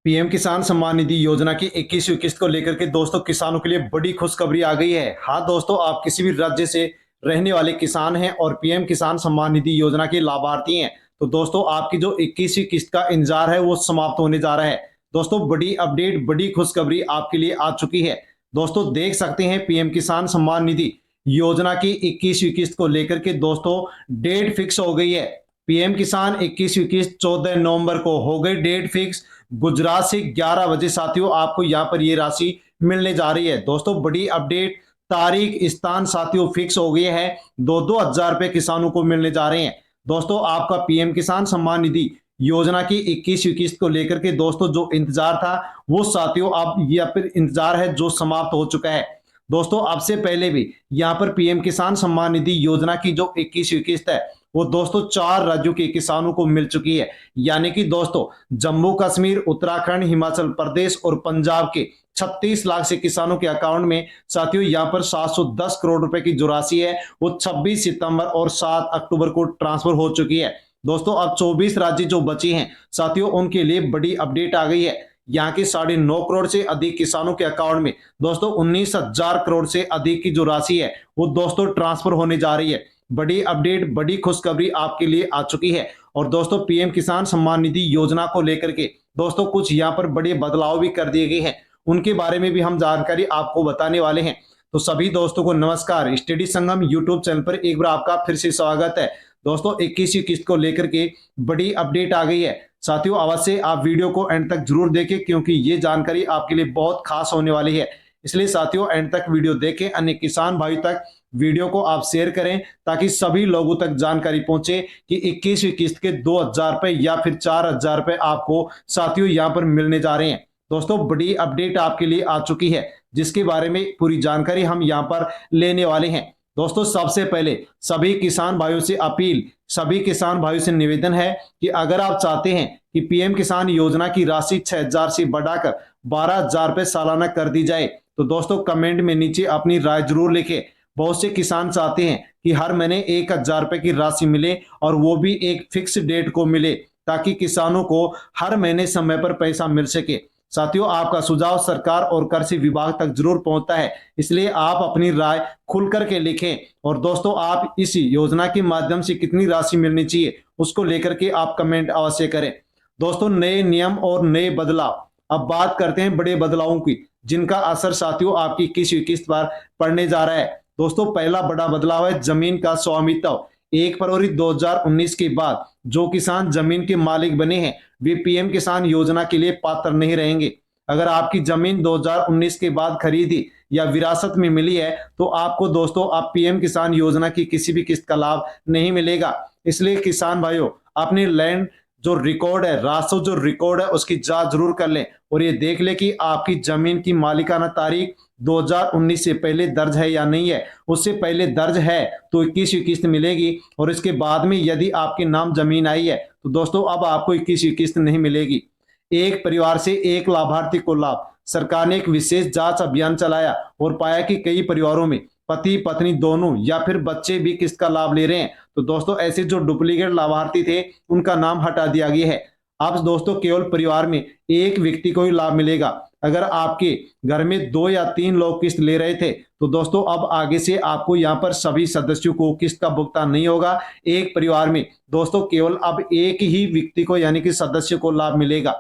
PM किसान सम्मान निधि योजना की 21वीं किस्त को लेकर के दोस्तों किसानों के लिए बड़ी खुशखबरी आ गई है। हाँ दोस्तों, आप किसी भी राज्य से रहने वाले किसान हैं और पीएम किसान सम्मान निधि योजना के लाभार्थी हैं, तो दोस्तों आपकी जो 21वीं किस्त का इंतजार है वो समाप्त होने जा रहा है। दोस्तों बड़ी अपडेट, बड़ी खुशखबरी आपके लिए आ चुकी है। दोस्तों देख सकते हैं पीएम किसान सम्मान निधि योजना की 21वीं किस्त को लेकर के दोस्तों डेट फिक्स हो गई है। पीएम किसान 21वीं किस्त 14 नवंबर को हो गई डेट फिक्स। गुजरात से 11 बजे साथियों आपको यहाँ पर ये राशि मिलने जा रही है। दोस्तों बड़ी अपडेट, तारीख स्थान साथियों फिक्स हो गई है। 2-2 हजार रुपए किसानों को मिलने जा रहे हैं। दोस्तों आपका पीएम किसान सम्मान निधि योजना की 21वीं किस्त को लेकर के दोस्तों जो इंतजार था वो साथियों अब या फिर इंतजार है जो समाप्त हो चुका है। दोस्तों अब से पहले भी यहाँ पर पीएम किसान सम्मान निधि योजना की जो 21वीं किस्त है वो दोस्तों 4 राज्यों के किसानों को मिल चुकी है। यानी कि दोस्तों जम्मू कश्मीर, उत्तराखंड, हिमाचल प्रदेश और पंजाब के 36 लाख से किसानों के अकाउंट में साथियों यहाँ पर 710 करोड़ रुपए की जो राशि है वो 26 सितंबर और 7 अक्टूबर को ट्रांसफर हो चुकी है। दोस्तों अब 24 राज्य जो बची हैं साथियों उनके लिए बड़ी अपडेट आ गई है। यहाँ के 9.5 करोड़ से अधिक किसानों के अकाउंट में दोस्तों 19,000 करोड़ से अधिक की जो राशि है वो दोस्तों ट्रांसफर होने जा रही है। बड़ी अपडेट, बड़ी खुशखबरी आपके लिए आ चुकी है। और दोस्तों पीएम किसान सम्मान निधि योजना को लेकर के दोस्तों कुछ यहाँ पर बड़े बदलाव भी कर दिए गए हैं, उनके बारे में भी हम जानकारी आपको बताने वाले हैं। तो सभी दोस्तों को नमस्कार, स्टडी संगम यूट्यूब चैनल पर एक बार आपका फिर से स्वागत है। दोस्तों 21वीं किस्त को लेकर के बड़ी अपडेट आ गई है। साथियों अवश्य आप वीडियो को एंड तक जरूर देखें क्योंकि ये जानकारी आपके लिए बहुत खास होने वाली है। इसलिए साथियों एंड तक वीडियो देखें, अन्य किसान भाई तक वीडियो को आप शेयर करें ताकि सभी लोगों तक जानकारी पहुंचे कि 21वीं किस्त के 2,000 रुपए या फिर 4,000 रुपए आपको साथियों यहां पर मिलने जा रहे हैं। दोस्तों बड़ी अपडेट आपके लिए आ चुकी है जिसके बारे में पूरी जानकारी हम यहां पर लेने वाले हैं। दोस्तों सबसे पहले सभी किसान भाइयों से अपील, सभी किसान भाइयों से निवेदन है कि अगर आप चाहते हैं कि पीएम किसान योजना की राशि 6,000 से बढ़ाकर 12,000 रुपए सालाना कर दी जाए तो दोस्तों कमेंट में नीचे अपनी राय जरूर लिखें। बहुत से किसान चाहते हैं कि हर महीने 1,000 रुपए की राशि मिले और वो भी एक फिक्स डेट को मिले ताकि किसानों को हर महीने समय पर पैसा मिल सके। साथियों आपका सुझाव सरकार और कृषि विभाग तक जरूर पहुंचता है, इसलिए आप अपनी राय खुल करके लिखें। और दोस्तों आप इस योजना के माध्यम से कितनी राशि मिलनी चाहिए उसको लेकर के आप कमेंट अवश्य करें। दोस्तों नए नियम और नए बदलाव, अब बात करते हैं बड़े बदलावों की जिनका असर साथियों आपकी 21वीं किस्त पर पड़ने जा रहा है। दोस्तों पहला बड़ा बदलाव है जमीन का स्वामित्व। 1 फरवरी 2019 के बाद जो किसान जमीन के मालिक बने हैं वे पीएम किसान योजना के लिए पात्र नहीं रहेंगे। अगर आपकी जमीन 2019 के बाद खरीदी या विरासत में मिली है तो आपको दोस्तों आप पीएम किसान योजना की किसी भी किस्त का लाभ नहीं मिलेगा। इसलिए किसान भाइयों अपने लैंड जो रिकॉर्ड है, राजस्व जो रिकॉर्ड है उसकी जांच जरूर कर लें और ये देख लें कि आपकी जमीन की मालिकाना तारीख 2019 से पहले दर्ज है या नहीं है। उससे पहले दर्ज है तो 21वीं किस्त मिलेगी और इसके बाद में यदि आपके नाम जमीन आई है तो दोस्तों अब आपको 21वीं किस्त नहीं मिलेगी। एक परिवार से एक लाभार्थी को लाभ, सरकार ने एक विशेष जांच अभियान चलाया और पाया कि कई परिवारों में पति पत्नी दोनों या फिर बच्चे भी किस्त का लाभ ले रहे हैं। तो दोस्तों ऐसे जो डुप्लीकेट लाभार्थी थे उनका नाम हटा दिया गया है। अब दोस्तों केवल परिवार में एक व्यक्ति को ही लाभ मिलेगा। अगर आपके घर में 2 या 3 लोग किस्त ले रहे थे तो दोस्तों अब आगे से आपको यहाँ पर सभी सदस्यों को किस्त का भुगतान नहीं होगा। एक परिवार में दोस्तों केवल अब एक ही व्यक्ति को यानी कि सदस्य को लाभ मिलेगा।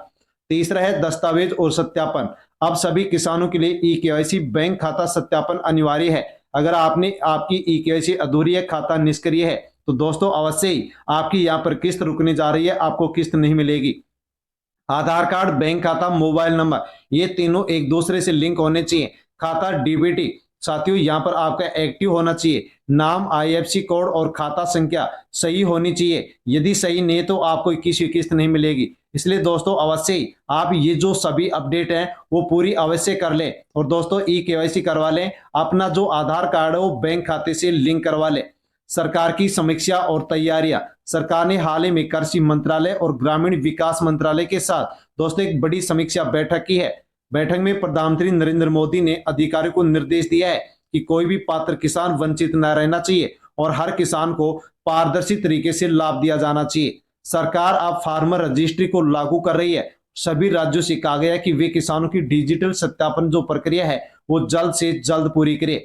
तीसरा है दस्तावेज और सत्यापन। अब सभी किसानों के लिए ई-केवाईसी बैंक खाता सत्यापन अनिवार्य है। अगर आपकी ई-केवाईसी अधूरी है, खाता निष्क्रिय है तो दोस्तों अवश्य ही आपकी यहाँ पर किस्त रुकने जा रही है, आपको किस्त नहीं मिलेगी। आधार कार्ड, बैंक खाता, मोबाइल नंबर ये तीनों एक दूसरे से लिंक होने चाहिए। खाता डीबीटी साथियों यहाँ पर आपका एक्टिव होना चाहिए। नाम, आईएफएससी कोड और खाता संख्या सही होनी चाहिए। यदि सही नहीं तो आपको 21वीं किस्त नहीं मिलेगी। इसलिए दोस्तों अवश्य ही आप ये जो सभी अपडेट हैं वो पूरी अवश्य कर लें और दोस्तों ई-केवाईसी करवा लें। अपना जो आधार कार्ड है वो बैंक खाते से लिंक करवा लें। सरकार की समीक्षा और तैयारियां, सरकार ने हाल ही में कृषि मंत्रालय और ग्रामीण विकास मंत्रालय के साथ दोस्तों एक बड़ी समीक्षा बैठक की है। बैठक में प्रधानमंत्री नरेंद्र मोदी ने अधिकारियों को निर्देश दिया है कि कोई भी पात्र किसान वंचित न रहना चाहिए और हर किसान को पारदर्शी तरीके से लाभ दिया जाना चाहिए। सरकार अब फार्मर रजिस्ट्री को लागू कर रही है। सभी राज्यों से कहा गया कि वे किसानों की डिजिटल सत्यापन जो प्रक्रिया है वो जल्द से जल्द पूरी करें।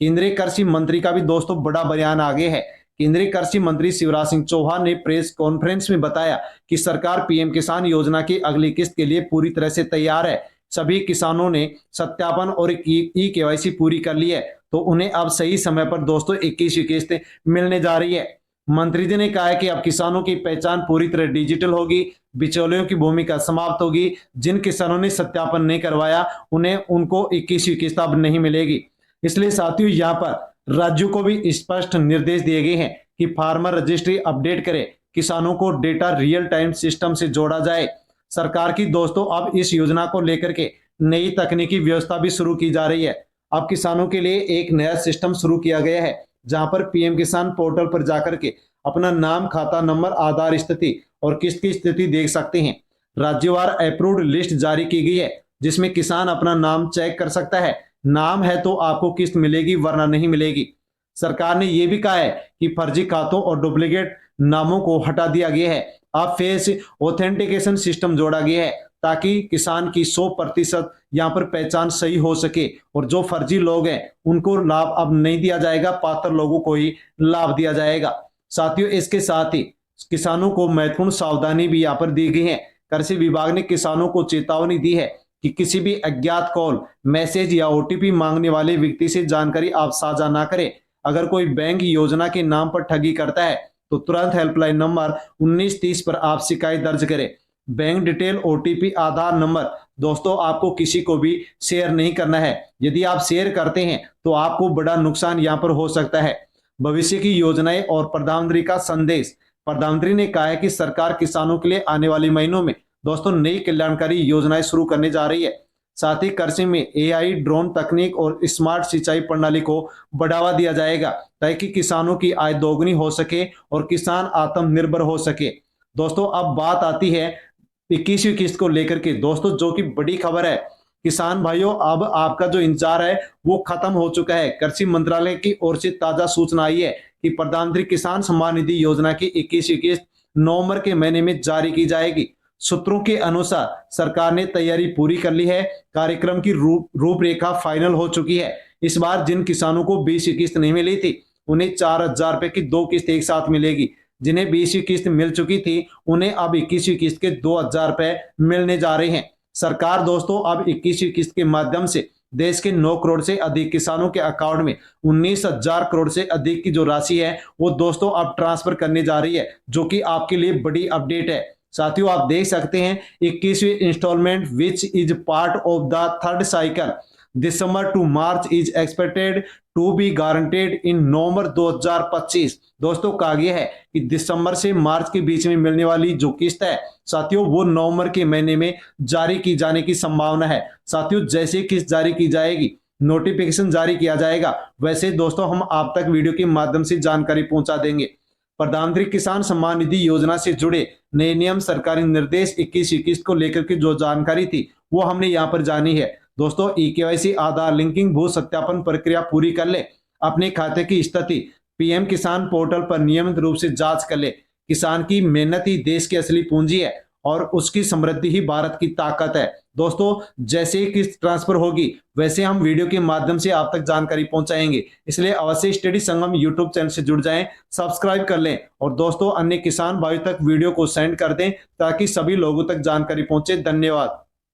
केंद्रीय कृषि मंत्री का भी दोस्तों बड़ा बयान आ गया है। केंद्रीय कृषि मंत्री शिवराज सिंह चौहान ने प्रेस कॉन्फ्रेंस में बताया कि सरकार पीएम किसान योजना की अगली किस्त के लिए पूरी तरह से तैयार है। सभी किसानों ने सत्यापन और ई केवाईसी पूरी कर ली है, तो उन्हें अब सही समय पर दोस्तों 21वीं किस्त मिलने जा रही है। मंत्री जी ने कहा है कि अब किसानों की पहचान पूरी तरह डिजिटल होगी, बिचौलियों की भूमिका समाप्त होगी। जिन किसानों ने सत्यापन नहीं करवाया उन्हें उनको 21वीं किस्त अब नहीं मिलेगी। इसलिए साथियों यहाँ पर राज्यों को भी स्पष्ट निर्देश दिए गए हैं कि फार्मर रजिस्ट्री अपडेट करें, किसानों को डेटा रियल टाइम सिस्टम से जोड़ा जाए। सरकार की दोस्तों अब इस योजना को लेकर के नई तकनीकी व्यवस्था भी शुरू की जा रही है। अब किसानों के लिए एक नया सिस्टम शुरू किया गया है जहां पर पीएम किसान पोर्टल पर जाकर के अपना नाम, खाता नंबर, आधार स्थिति और किस्त की स्थिति देख सकते हैं। राज्यवार अप्रूव्ड लिस्ट जारी की गई है जिसमें किसान अपना नाम चेक कर सकता है। नाम है तो आपको किस्त मिलेगी वरना नहीं मिलेगी। सरकार ने यह भी कहा है कि फर्जी खातों और डुप्लीकेट नामों को हटा दिया गया है। अब फेस ऑथेंटिकेशन सिस्टम जोड़ा गया है ताकि किसान की 100% यहाँ पर पहचान सही हो सके और जो फर्जी लोग हैं उनको लाभ अब नहीं दिया जाएगा, पात्र लोगों को ही लाभ दिया जाएगा। साथियों इसके साथ ही किसानों को महत्वपूर्ण सावधानी भी यहाँ पर दी गई है। कृषि विभाग ने किसानों को चेतावनी दी है कि किसी भी अज्ञात कॉल, मैसेज या ओटीपी मांगने वाले व्यक्ति से जानकारी आप साझा ना करें। अगर कोई बैंक योजना के नाम पर ठगी करता है तो तुरंत हेल्पलाइन नंबर 1930 पर आप शिकायत दर्ज करें। बैंक डिटेल, ओटीपी, आधार नंबर दोस्तों आपको किसी को भी शेयर नहीं करना है। यदि आप शेयर करते हैं तो आपको बड़ा नुकसान यहाँ पर हो सकता है। भविष्य की योजनाएं और प्रधानमंत्री का संदेश। प्रधानमंत्री ने कहा है कि सरकार किसानों के लिए आने वाले महीनों में दोस्तों नई कल्याणकारी योजनाएं शुरू करने जा रही है। साथ ही कृषि में एआई, ड्रोन तकनीक और स्मार्ट सिंचाई प्रणाली को बढ़ावा दिया जाएगा ताकि किसानों की आय दोगुनी हो सके और किसान आत्मनिर्भर हो सके। दोस्तों अब बात आती है 21वीं किस्त को लेकर के दोस्तों, जो कि बड़ी खबर है। किसान भाइयों अब आपका जो इंतजार है वो खत्म हो चुका है। कृषि मंत्रालय की ओर से ताजा सूचना आई है कि प्रधानमंत्री किसान सम्मान निधि योजना की 21वीं किस्त नवंबर के महीने में जारी की जाएगी। सूत्रों के अनुसार सरकार ने तैयारी पूरी कर ली है। कार्यक्रम की रूपरेखा फाइनल हो चुकी है। इस बार जिन किसानों को 20वीं किस्त नहीं मिली थी उन्हें 4,000 रुपए की 2 किस्त एक साथ मिलेगी। जिन्हें 20वीं किस्त मिल चुकी थी उन्हें अब 21वीं किस्त के 2,000 रुपए मिलने जा रहे हैं। सरकार दोस्तों अब 21वीं किस्त के माध्यम से देश के 9 करोड़ से अधिक किसानों के अकाउंट में 19,000 करोड़ से अधिक की जो राशि है वो दोस्तों अब ट्रांसफर करने जा रही है, जो कि आपके लिए बड़ी अपडेट है। साथियों आप देख सकते हैं 21वीं installment which is part of the third cycle December to March is expected to be guaranteed in November 2025। दोस्तों कहा गया है कि दिसंबर से मार्च के बीच में मिलने वाली जो किस्त है साथियों वो नवंबर के महीने में जारी की जाने की संभावना है। साथियों जैसे किस्त जारी की जाएगी, नोटिफिकेशन जारी किया जाएगा, वैसे दोस्तों हम आप तक वीडियो के माध्यम से जानकारी पहुंचा देंगे। प्रधानमंत्री किसान सम्मान निधि योजना से जुड़े नए नियम, सरकारी निर्देश, 21वीं किस्त को लेकर के जो जानकारी थी वो हमने यहाँ पर जानी है। दोस्तों ई केवाईसी, आधार लिंकिंग, भू सत्यापन प्रक्रिया पूरी कर ले। अपने खाते की स्थिति पीएम किसान पोर्टल पर नियमित रूप से जांच कर ले। किसान की मेहनत ही देश की असली पूंजी है और उसकी समृद्धि ही भारत की ताकत है। दोस्तों जैसे ही किस्त ट्रांसफर होगी वैसे हम वीडियो के माध्यम से आप तक जानकारी पहुंचाएंगे, इसलिए अवश्य स्टडी संगम यूट्यूब चैनल से जुड़ जाएं, सब्सक्राइब कर लें और दोस्तों अन्य किसान भाइयों तक वीडियो को सेंड कर दें ताकि सभी लोगों तक जानकारी पहुंचे। धन्यवाद।